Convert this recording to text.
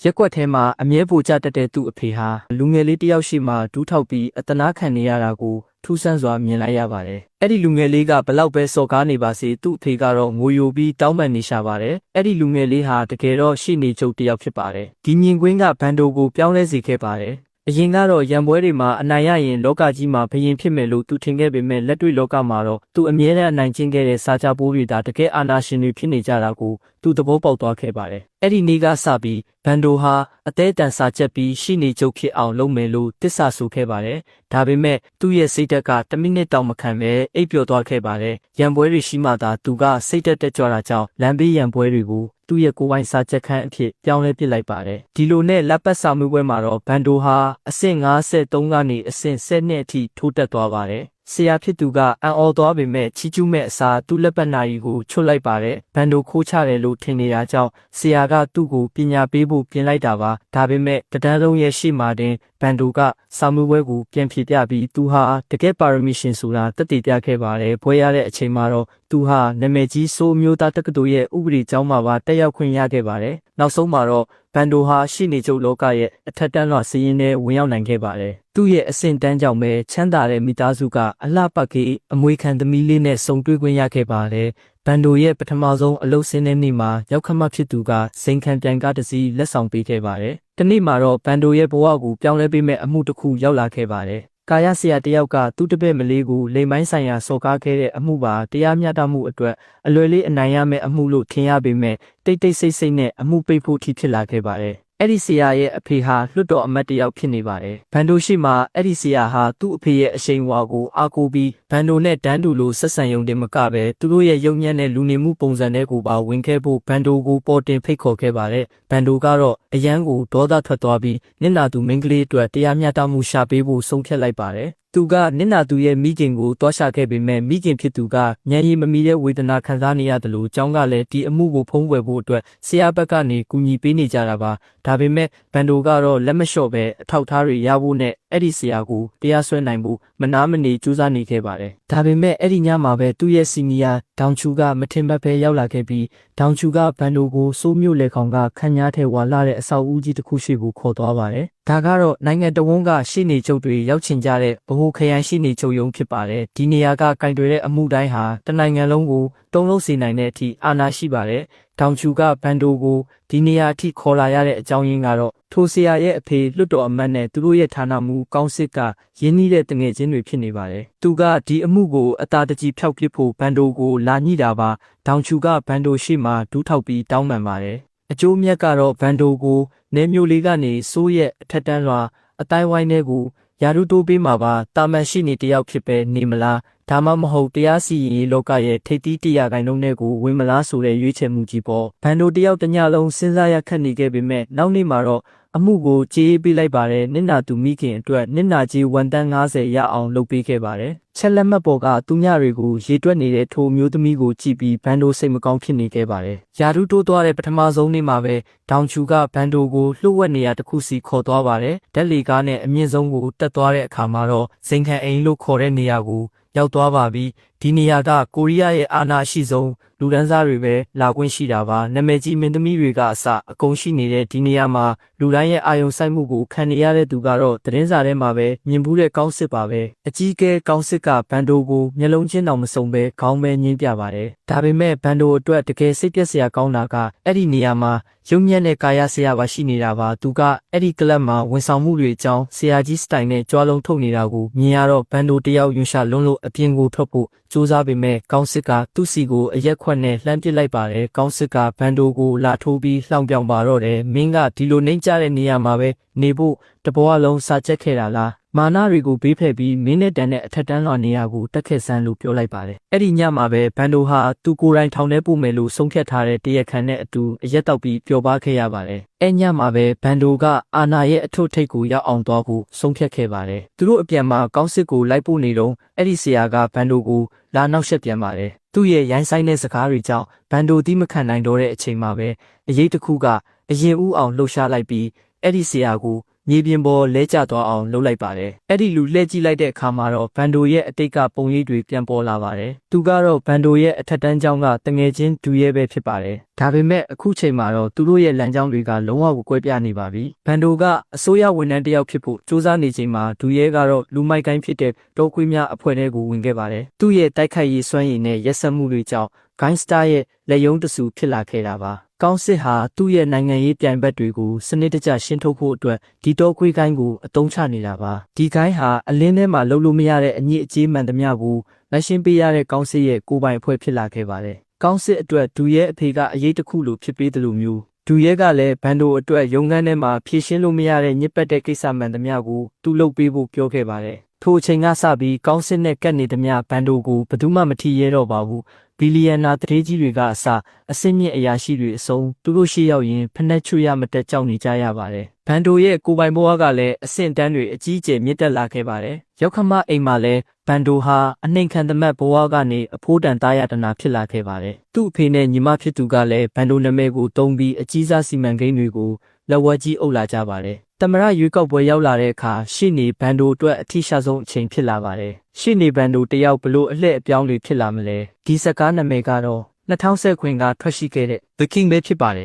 ရက်ကွက်ထဲမှာအမြဲပိုကြတတ်တဲ့သူ့အဖေဟာလူငယ်လေးတယောက်ရှိမှဒူးထောက်ပြီးအတနာခံနေရတာကိုထူးဆန်းစွာမြင်လိုက်ရပါတယ်။အဲ့ဒီလူငယ်လေးကဘလောက်ပဲစော်ကားနေပါစေသူ့အဖေကတော့ငိုယိုပြီးတောင်းပန်နေရှာပါတယ်။အဲ့ဒီလူငယ်လေးဟာတကယ်တော့ရှေ့နေချုပ်တယောက်ဖြစ်ပါတယ်။ဒီမြင်ကွင်းကဘန်ဒိုကိုပြောင်းလဲစေခဲ့ပါတယ်။အရင်ကတော့ရန်ပွဲတွေမှာအနိုင်ရရင်လောကကြီးမှာဘယင်ဖြစ်မယ်လို့သူထင်ခဲ့ပေမဲ့လက်တွေ့လောကမှာတော့သူအမြဲတမ်းအနိုင်ကျင့်ခဲ့တဲ့စာချပိုးတွေဒါတကယ်အာဏာရှင်တွေဖြစ်နေကြတာကိုသူသဘောပေါက်သွားခဲ့ပါတယ်။အဲ့ဒီနေ့ကစပြီးဘန်ဒိုဟာအသေးအတန်စာချက်ပြီးရှေ့နေချုပ်ဖြစ်အောင်လုပ်မယ်လို့တစ္ဆာဆိုခဲ့ပါတယ်။ဒါပေမဲ့သူ့ရဲ့စိတ်ဓာတ်က1မိနစ်တောင်မခံပဲအိပ်ပျော်သွားခဲ့ပါတယ်။ရန်ပွဲတွေရှိမှသာသူကစိတ်ဓာတ်တက်ကြွတာကြောင့်လမ်းဘေးရန်ပွဲတွေကိုသူ့ရဲ့ကိုယ်ပိုင်စာချက်ခန်းအဖြစ်ပြောင်းလဲပစ်လိုက်ပါတယ်။ဒီလိုနဲ့လက်ပတ်စာမှုပွဲမှာတော့ဘန်ဒိုဟာအဆင့်53ကနေအဆင့်12အထိထိုးတက်သွားပါတယ်။ဆရာဖြစ်သူကအံ့ဩသွားပေမဲ့ချီးကျူးမဲ့အစားသူ့လက်ပတ်နာရီကိုချွတ်လိုက်ပါတယ်။ဘန်ဒိုခိုးချတယ်လို့ထင်နေတာကြောင့်ဆရာကသူ့ကိုပညာပေးဖို့ပြင်လိုက်တာပါ။ဒါပေမဲ့တဒန်းလုံးရဲ့ရှေ့မှာတင်ဘန်ဒိုကစာမှုပွဲကိုပြန်ဖြေပြပြီးသူဟာတကယ်ပါရမီရှင်ဆိုတာတက်တည်ပြခဲ့ပါတယ်။ဘွဲရတဲ့အချိန်မှာတော့သူဟာနာမည်ကြီးဆိုးမျိုးသားတက္ကသိုလ်ရဲ့ဥပဒေကျောင်းမှာပါတက်ရောက်ခွင့်ရခဲ့ပါတယ်။နောက်ဆုံးမှာတော့ဘန်ဒိုဟာရှေ့နေချုပ်လောကရဲ့အထက်တန်းလွှာစီးရင်ထဲဝင်ရောက်နိုင်ခဲ့ပါတယ်။သူ့ရဲ့အဆင့်တန်းကြောင့်ပဲချမ်းသာတဲ့မိသားစုကအလှပကေအမွေခံသမီးလေးနဲ့ဆုံတွေ့ခွင့်ရခဲ့ပါတယ်။ဘန်ဒိုရဲ့ပထမဆုံးအလုပ်ဆင်းတဲ့နေ့မှာရောက်ခမဖြစ်သူကစိန်ခံပြိုင်ကားတစ်စီးလက်ဆောင်ပေးခဲ့ပါတယ်။ဒီနေ့မှာတော့ဘန်ဒိုရဲ့ဘဝကိုပြောင်းလဲပေးမဲ့အမှုတစ်ခုရောက်လာခဲ့ပါတယ်။ကာယဆရာတယောက်ကသူ့တပည့်မလေးကိုလိမ်ပိုင်းဆိုင်ရာစော်ကားခဲ့တဲ့အမှုပါတရားမျှတမှုအတွက်အလွယ်လေးအနိုင်ရမယ့်အမှုလို့ထင်ရပေမဲ့တိတ်တိတ်ဆိတ်ဆိတ်နဲ့အမှုပိတ်ဖို့ထိဖြစ်လာခဲ့ပါတယ်။အဲ့ဒီဆရာရဲ့အဖေဟာလွတ်တော်အမတ်တယောက်ဖြစ်နေပါတယ်။ဘန်ဒိုရှိမှအဲ့ဒီဆရာဟာသူ့အဖေရဲ့အရှိန်အဝါကိုအားကိုးပြီးဘန်ဒိုနဲ့တန်းတူလိုဆက်ဆံရုံတင်မကပဲသူတို့ရဲ့ရုပ်ညံ့တဲ့လူနေမှုပုံစံတွေကိုပါဝင်ခဲ့ဖို့ဘန်ဒိုကိုပေါ်တင်ဖိတ်ခေါ်ခဲ့ပါတယ်။ဘန်ဒိုကတော့အရန်ကိုဒေါသထွက်သွားပြီးနင့်နာသူမိန်းကလေးအတွက်တရားမျှတမှုရှာပေးဖို့ဆုံးဖြတ်လိုက်ပါတယ်။သူကနင့်နာသူရဲ့မိခင်ကိုတွားရှာခဲ့ပေမဲ့မိခင်ဖြစ်သူကညံရီမမီတဲ့ဝေဒနာခံစားနေရတယ်လို့ကျောင်းကလည်းဒီအမှုကိုဖုံးကွယ်ဖို့အတွက်ဆရာဘက်ကနေကူညီပေးနေကြတာပါဒါပေမဲ့ဘန်ဒိုကတော့လက်မလျှော့ပဲအထောက်အထားတွေရဖို့နဲ့အဲ့ဒီဆရာကိုတရားစွဲနိုင်ဖို့မနာမနေကြိုးစားနေခဲ့ပါတယ်ဒါပေမဲ့အဲ့ဒီညမှာပဲသူ့ရဲ့စီနီယာဒေါန်ချူကမထင်မှတ်ပဲရောက်လာခဲ့ပြီးဒေါန်ချူကဘန်ဒိုကိုစိုးမြို့လေခေါင်ကခန့်ညားထဲဝါလာတဲ့အဆောက်အဦကြီးတစ်ခုရှိကိုခေါ်သွားပါတယ်ဒါကတော့နိုင်ငံတော်ဝန်ကရှေ့နေချုပ်တွေရောက်ချင်ကြတဲ့ဗဟိုခရိုင်ရှေ့နေချုပ်ရုံးဖြစ်ပါတယ်ဒီနေရာကကင်တွယ်တဲ့အမှုတိုင်းဟာတနိုင်ငံလုံးကိုတုံးလုံးစေနိုင်တဲ့အထိအာဏာရှိပါတယ်ဒေါန်ချူကဘန်ဒိုကိုဒီနေရာအထိခေါ်လာရတဲ့အကြောင်းရင်းကတော့ထိုဆရာရဲ့အဖေလွတ်တော်အမတ်နဲ့သူတို့ရဲ့ဌာနမှူးကောင်းစစ်ကရင်းနှီးတဲ့တငယ်ချင်းတွေဖြစ်နေပါတယ်သူကဒီအမှုကိုအသာတကြီးဖျောက်ပစ်ဖို့ဘန်ဒိုကိုလာညှိတာပါဒေါန်ချူကဘန်ဒိုရှိမှဒူးထောက်ပြီးတောင်းပန်ပါတယ်အကျိုးမြတ်ကတော့ဘန်ဒိုကိုနေမျိုးလေးကနေစိုးရဲ့အထက်တန်းလွှာအတိုင်းဝိုင်းထဲကိုယာရုတိုးပေးမှာပါတာမန်ရှိနေတယောက်ဖြစ်ပဲနေမလားဒါမှမဟုတ်တရားစီရင်ရေးလောကရဲ့ထိပ်သီးတရားကိုင်လုံးတွေကိုဝင်မလားဆိုတဲ့ရွေးချယ်မှုကြီးပေါ့ဘန်ဒိုတယောက်တညလုံးစဉ်းစားရခက်နေခဲ့ပေမဲ့နောက်နေ့မှာတော့အမှုကိုကြေးပေးလိုက်ပါတယ်နင့်နာသူမိခင်အတွက်နင့်နာကြီးဝန်တန်း90ရအောင်လုပ်ပေးခဲ့ပါတယ်ချက်လက်မှတ်ပေါ်ကသူညတွေကိုရေတွက်နေတဲ့ထိုမျိုးသမီးကိုကြည့်ပြီးဘန်ဒိုစိတ်မကောင်းဖြစ်နေခဲ့ပါတယ်ယာရုတိုးသွားတဲ့ပထမဆုံးနေ့မှာပဲဒေါန်ချူကဘန်ဒိုကိုလှုပ်ဝက်နေရတစ်ခုစီခေါ်သွားပါတယ်ဓာတ်လီကားနဲ့အမြင့်ဆုံးကိုတက်သွားတဲ့အခါမှာတော့ဇိမ်ခံအိမ်လို့ခေါ်တဲ့နေရာကိုရောက်သွားပါပြီဒီနေရာကကိုရီးယားရဲ့အာဏာရှိဆုံးလူဒန်းစားတွေပဲလာခွင့်ရှိတာပါနာမည်ကြီးမင်းသမီးတွေကအစအကုန်ရှိနေတဲ့ဒီနေရာမှာလူတိုင်းရဲ့အာယုံစိုက်မှုကိုခံနေရတဲ့သူကတော့သတင်းစာထဲမှာပဲမြင်ဘူးတဲ့ကောင်းစစ်ပါပဲအကြီးကဲကောင်းစစ်ကဘန်ဒိုကိုမျက်လုံးချင်းတောင်မစုံပဲခေါင်းပဲညင်းပြပါတယ်ဒါပေမဲ့ဘန်ဒိုအတွက်တကယ်စိတ်ပြက်စရာကောင်းတာကအဲ့ဒီနေရာမှာရုံညံ့တဲ့ကာယဆရာပါရှိနေတာပါသူကအဲ့ဒီကလပ်မှာဝန်ဆောင်မှုတွေအကြောင်းဆရာကြီးစတိုင်နဲ့ကြွားလုံးထုတ်နေတာကိုမြင်ရတော့ဘန်ဒိုတယောက်ယွန်ရှာလွန်းလို့အပြင်ကိုထွက်ဖို့စူးစမ်းပေမဲ့ကောင်းစစ်ကသူ့စီကိုအရက်ခွက်နဲ့လှမ်းပစ်လိုက်ပါတယ်ကောင်းစစ်ကဘန်ဒိုကိုလာထိုးပြီးလှောင်ပြောင်ပါတော့တယ်မင်းကဒီလိုနှိမ့်ကြတဲ့နေရာမှာပဲနေဖို့တဘဝလုံးစာချက်ခဲ့တာလားမာနတွေကိုဘေးဖယ်ပြီးမင်းနဲ့တန်တဲ့အထက်တန်းလွှာနေရာကိုတက်ခဲ့ဆန်းလို့ပြောလိုက်ပါတယ်အဲ့ဒီညမှာပဲဘန်ဒိုဟာသူကိုယ်တိုင်ထောင်ထဲပို့မယ်လို့ဆုံးဖြတ်ထားတဲ့တရက်ခန့်နဲ့အတူအရက်တောက်ပြီးပျော်ပါခဲ့ရပါတယ်အဲ့ညမှာပဲဘန်ဒိုကအာနာရဲ့အထွတ်ထိပ်ကိုရောက်အောင်သွားဖို့ဆုံးဖြတ်ခဲ့ပါတယ်သူတို့အပြန်မှာကောင်းစစ်ကိုလိုက်ပို့နေတော့အဲ့ဒီဆရာကဘန်ဒိုကိုလာနောက်ဆက်ပြန်ပါတယ်သူ့ရဲ့ရိုင်းဆိုင်တဲ့စကားတွေကြောင့်ဘန်ဒိုသီးမခံနိုင်တော့တဲ့အချိန်မှာပဲအရေးတစ်ခုကအရင်ဦးအောင်လှုပ်ရှားလိုက်ပြီးအဲ့ဒီဆရာကို မြေပြင်ပေါ်လဲကျသွားအောင်လုပ်လိုက်ပါတယ်။အဲ့ဒီလူလှည့်ကြည့်လိုက်တဲ့အခါမှာတော့ဘန်ဒိုရဲ့အတိတ်ကပုံရိပ်တွေပြန်ပေါ်လာပါတယ်။သူကတော့ဘန်ဒိုရဲ့အထက်တန်းကျောင်းကတငယ်ချင်းဒူရဲပဲဖြစ်ပါတယ်။ဒါပေမဲ့အခုချိန်မှာတော့သူတို့ရဲ့လမ်းကြောင်းတွေကလုံးဝကိုကွဲပြားနေပါပြီ။ဘန်ဒိုကအစိုးရဝန်ထမ်းတစ်ယောက်ဖြစ်ဖို့စူးစမ်းနေချိန်မှာဒူရဲကတော့လူမိုက်ကိုင်းဖြစ်တဲ့တောခွေးများအဖွဲ့ထဲကိုဝင်ခဲ့ပါတယ်။သူ့ရဲ့တိုက်ခိုက်ရေးစွမ်းရည်နဲ့ရက်စက်မှုတွေကြောင့်ဂိုင်းစတာရဲ့လက်ယုံတဆူဖြစ်လာခဲ့တာပါ။ကောင်းစစ်ဟာသူ့ရဲ့နိုင်ငံရေးပြိုင်ဘက်တွေကိုစနစ်တကျရှင်းထုတ်ဖို့အတွက်ဒီတောခွေးကိုင်းကိုအသုံးချနေတာပါ။ဒီကိုင်းဟာအလင်းထဲမှာလှုပ်လို့မရတဲ့အညစ်အကြေးမှန်သမျှကိုလက်ရှင်းပေးရတဲ့ကောင်းစစ်ရဲ့ကိုယ်ပိုင်အဖွဲ့ဖြစ်လာခဲ့ပါတယ်။ကောင်းစစ်အတွက်ဒူရဲအဖေကအရေးတစ်ခုလိုဖြစ်ပေးတယ်လို့မျိုးဒူရဲကလည်းဘန်ဒိုအတွက်ရုံးခန်းထဲမှာဖြည့်ရှင်းလို့မရတဲ့ညစ်ပတ်တဲ့ကိစ္စမှန်သမျှကိုသူ့လုပ်ပေးဖို့ပြောခဲ့ပါတယ်။ထိုအချိန်ကစပြီးကောင်းစစ်နဲ့ကတ်နေသမျှဘန်ဒိုကိုဘယ်သူမှမထီရဲတော့ပါဘူး။ဘီလီယံနာတရေကြီးတွေကအစအစင်းမြင့်အရာရှိတွေအစုံသူတို့ရှေ့ရောက်ရင်ဖနှက်ချွရမတက်ကြောက်နေကြရပါတယ်။ဘန်ဒိုရဲ့ကိုယ်ပိုင်ဘဝကလည်းအဆင့်တန်းတွေအကြီးအကျယ်မြင့်တက်လာခဲ့ပါတယ်။ရောက်ခမအိမ်မှာလည်းဘန်ဒိုဟာအနှိမ်ခံသမတ်ဘဝကနေအဖိုးတန်သားရတနာဖြစ်လာခဲ့ပါတယ်။သူ့အဖေနဲ့ညီမဖြစ်သူကလည်းဘန်ဒိုနာမည်ကိုတုံးပြီးအကြီးစားစီမံကိန်းတွေကိုလက်ဝဲကြီးအုပ်လာကြပါတယ်။သမရရွေးကောက်ပွဲရောက်လာတဲ့အခါရှေ့နေဘန်ဒိုအတွက်အထီးရှားဆုံးအချိန်ဖြစ်လာပါတယ်။ရှေ့နေဘန်ဒိုတယောက်ဘလို့အလှည့်အပြောင်းတွေဖြစ်လာမလဲ။ဒီဇာတ်ကားနာမည်ကတော့2010ခွင်ကထွက်ရှိခဲ့တဲ့ The King ပဲဖြစ်ပါတယ်။